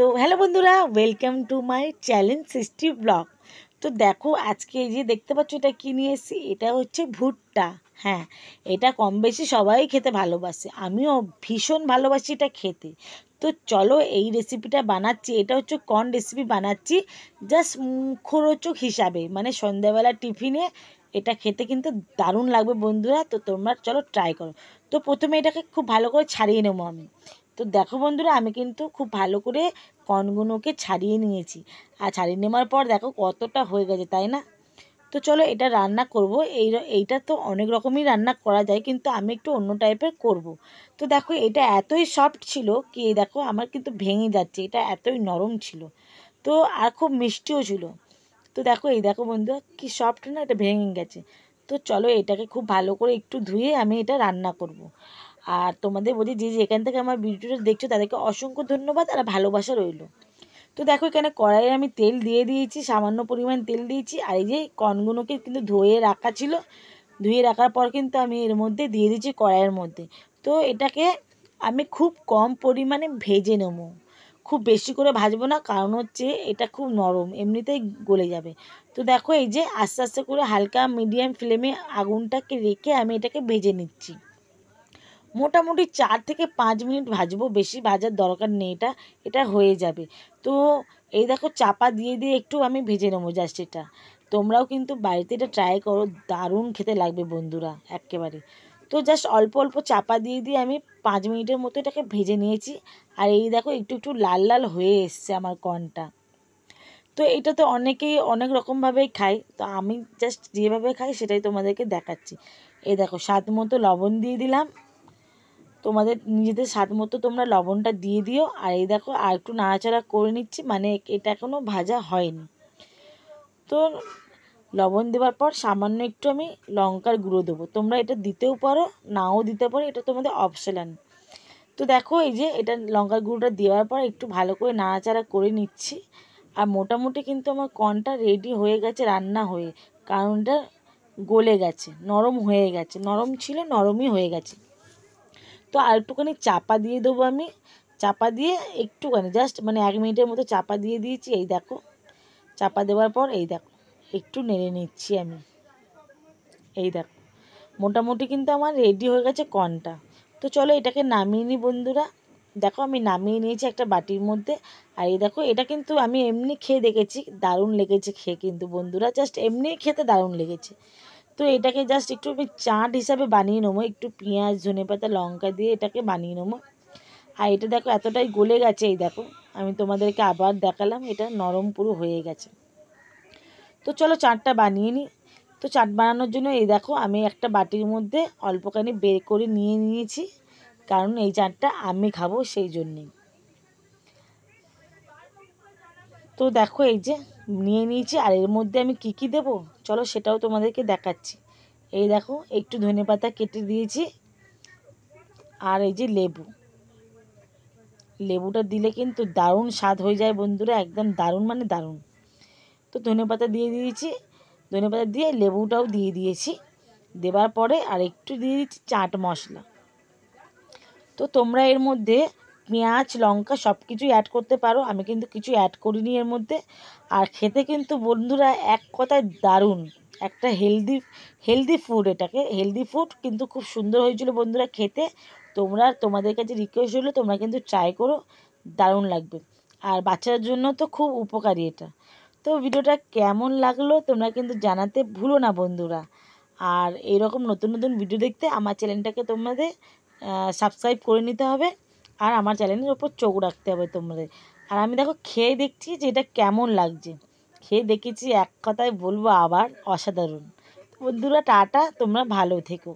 তো হ্যালো বন্ধুরা, welcome to my challenge সৃষ্টি ব্লগ। তো দেখো আজকে এই যে দেখতে পাচ্ছ এটা কী নিয়ে এসেছি, এটা হচ্ছে ভুট্টা। হ্যাঁ, এটা কম বেশি সবাই খেতে ভালোবাসে, আমিও ভীষণ ভালোবাসি এটা খেতে। তো চলো এই রেসিপিটা বানাচ্ছি। এটা হচ্ছে কর্ন রেসিপি বানাচ্ছি জাস্ট মুখরোচক হিসাবে, মানে সন্ধ্যাবেলা টিফিনে এটা খেতে কিন্তু দারুণ লাগবে বন্ধুরা। তো তোমরা চলো ট্রাই করো। তো প্রথমে এটাকে খুব ভালো করে ছাড়িয়ে নেবো আমি। তো দেখো বন্ধুরা, আমি কিন্তু খুব ভালো করে কর্নগুলোকে ছাড়িয়ে নিয়েছি। আর ছাড়িয়ে নেওয়ার পর দেখো কতটা হয়ে গেছে, তাই না? তো চলো এটা রান্না করব। এইটা তো অনেক রকমই রান্না করা যায়, কিন্তু আমি একটু অন্য টাইপের করব। তো দেখো এটা এতই সফট ছিল কি, দেখো আমার কিন্তু ভেঙে যাচ্ছে, এটা এতই নরম ছিল। তো আর খুব মিষ্টিও ছিল। তো দেখো এই দেখো বন্ধু কি সফট না, এটা ভেঙে গেছে। তো চলো এটাকে খুব ভালো করে একটু ধুয়ে আমি এটা রান্না করব। আর তোমাদের বলি যে যেখান থেকে আমার ভিডিওটা দেখছো তাদেরকে অসংখ্য ধন্যবাদ আর ভালোবাসা রইল। তো দেখো এখানে কড়াইয়ে আমি তেল দিয়ে দিয়েছি, সামান্য পরিমাণ তেল দিয়েছি। আর এই যে কর্নগুলোকে কিন্তু ধুয়ে রাখা ছিল, ধুয়ে রাখার পর কিন্তু আমি এর মধ্যে দিয়ে দিচ্ছি কড়াইয়ের মধ্যে। তো এটাকে আমি খুব কম পরিমাণে ভেজে নেবো, খুব বেশি করে ভাজবো না, কারণ হচ্ছে এটা খুব নরম, এমনিতেই গলে যাবে। তো দেখো এই যে আস্তে আস্তে করে হালকা মিডিয়াম ফ্লেমে আগুনটাকে রেখে আমি এটাকে ভেজে নিচ্ছি। মোটামুটি 4 থেকে 5 মিনিট ভাজবো, বেশি ভাজার দরকার নেই, এটা হয়ে যাবে। তো এই দেখো চাপা দিয়ে দিয়ে একটু আমি ভেজে নেবো জাস্ট এটা। তোমরাও কিন্তু বাড়িতে এটা ট্রাই করো, দারুণ খেতে লাগবে বন্ধুরা একেবারে। তো জাস্ট অল্প অল্প চাপা দিয়ে দিয়ে আমি 5 মিনিটের মতো এটাকে ভেজে নিয়েছি। আর এই দেখো একটু একটু লাল লাল হয়ে এসছে আমার কর্নটা। তো এটা তো অনেকেই অনেক রকমভাবেই খায়, তো আমি জাস্ট যেভাবে খাই সেটাই তোমাদেরকে দেখাচ্ছি। এই দেখো স্বাদ মতো লবণ দিয়ে দিলাম, তোমাদের নিজেদের স্বাদ মতো তোমরা লবণটা দিয়ে দিও। আর এই দেখো আর একটু নাড়াচাড়া করে নিচ্ছি, মানে এটা এখনও ভাজা হয়নি। তো লবণ দেওয়ার পর সামান্য একটু আমি লঙ্কার গুঁড়ো দেবো, তোমরা এটা দিতেও পারো নাও দিতে পারো, এটা তোমাদের অপশনাল। তো দেখো এই যে এটা লঙ্কার গুঁড়োটা দেওয়ার পর একটু ভালো করে নাড়াচাড়া করে নিচ্ছি। আর মোটামুটি কিন্তু আমার কর্নটা রেডি হয়ে গেছে রান্না হয়ে, কারণ এটা গলে গেছে, নরম হয়ে গেছে, নরম ছিল নরমই হয়ে গেছে। তো আর একটুখানি চাপা দিয়ে দেবো আমি, চাপা দিয়ে একটুখানি জাস্ট মানে 1 মিনিটের মতো চাপা দিয়ে দিয়েছি। এই দেখো চাপা দেওয়ার পর এই দেখো একটু নেড়ে নিচ্ছি আমি। এই দেখো মোটামুটি কিন্তু আমার রেডি হয়ে গেছে কর্নটা। তো চলো এটাকে নামিয়ে নিই বন্ধুরা। দেখো আমি নামিয়ে নিয়েছি একটা বাটির মধ্যে। আর এই দেখো এটা কিন্তু আমি এমনি খেয়ে দেখেছি, দারুণ লেগেছে খেয়ে কিন্তু বন্ধুরা, জাস্ট এমনি খেতে দারুণ লেগেছে। তো এটাকে জাস্ট একটু আমি চাট হিসাবে বানিয়ে নেবো, একটু পেঁয়াজ ধনেপাতা লঙ্কা দিয়ে এটাকে বানিয়ে নেবো। আর এটা দেখো এতটাই গলে গেছে, এই দেখো আমি তোমাদেরকে আবার দেখালাম এটা নরম পুরো হয়ে গেছে। তো চলো চাটটা বানিয়ে নিই। তো চাট বানানোর জন্য এই দেখো আমি একটা বাটির মধ্যে অল্পখানি বের করে নিয়ে নিয়েছি, কারণ এই চাটটা আমি খাবো সেই জন্যেই। তো দেখো এই যে নিয়ে নিয়েছি। আর এর মধ্যে আমি কি কি দেবো চলো সেটাও তোমাদেরকে দেখাচ্ছি। এই দেখো একটু ধনেপাতা কেটে দিয়েছি, আর এই যে লেবুটা দিলে কিন্তু দারুণ স্বাদ হয়ে যায় বন্ধুরা, একদম দারুণ মানে দারুণ। তো ধনেপাতা দিয়ে দিয়েছি, ধনেপাতা দিয়ে লেবুটাও দিয়ে দিয়েছি। দেওয়ার পরে আর একটু দিয়ে দিচ্ছি চাট মশলা। তো তোমরা এর মধ্যে পেঁয়াজ লঙ্কা সব কিছুই অ্যাড করতে পারো, আমি কিন্তু কিছু অ্যাড করিনি এর মধ্যে। আর খেতে কিন্তু বন্ধুরা এক কথায় দারুণ, একটা হেলদি হেলদি ফুড, এটাকে হেলদি ফুড কিন্তু খুব সুন্দর হয়েছিল বন্ধুরা খেতে। তোমরা তোমাদের কাছে রিকোয়েস্ট হলো তোমরা কিন্তু ট্রাই করো, দারুণ লাগবে। আর বাচ্চাদের জন্য তো খুব উপকারী এটা। তো ভিডিওটা কেমন লাগলো তোমরা কিন্তু জানাতে ভুলো না বন্ধুরা। আর এইরকম নতুন নতুন ভিডিও দেখতে আমার চ্যানেলটাকে তোমাদের সাবস্ক্রাইব করে নিতে হবে, আর আমার চ্যানেলের ওপর চোখ রাখতে হবে তোমাদের। আর আমি দেখো খেয়ে দেখছি যে এটা কেমন লাগছে, খেয়ে দেখেছি এক কথায় বলবো আবার অসাধারণ। বন্ধুরা টাটা, তোমরা ভালো থেকো।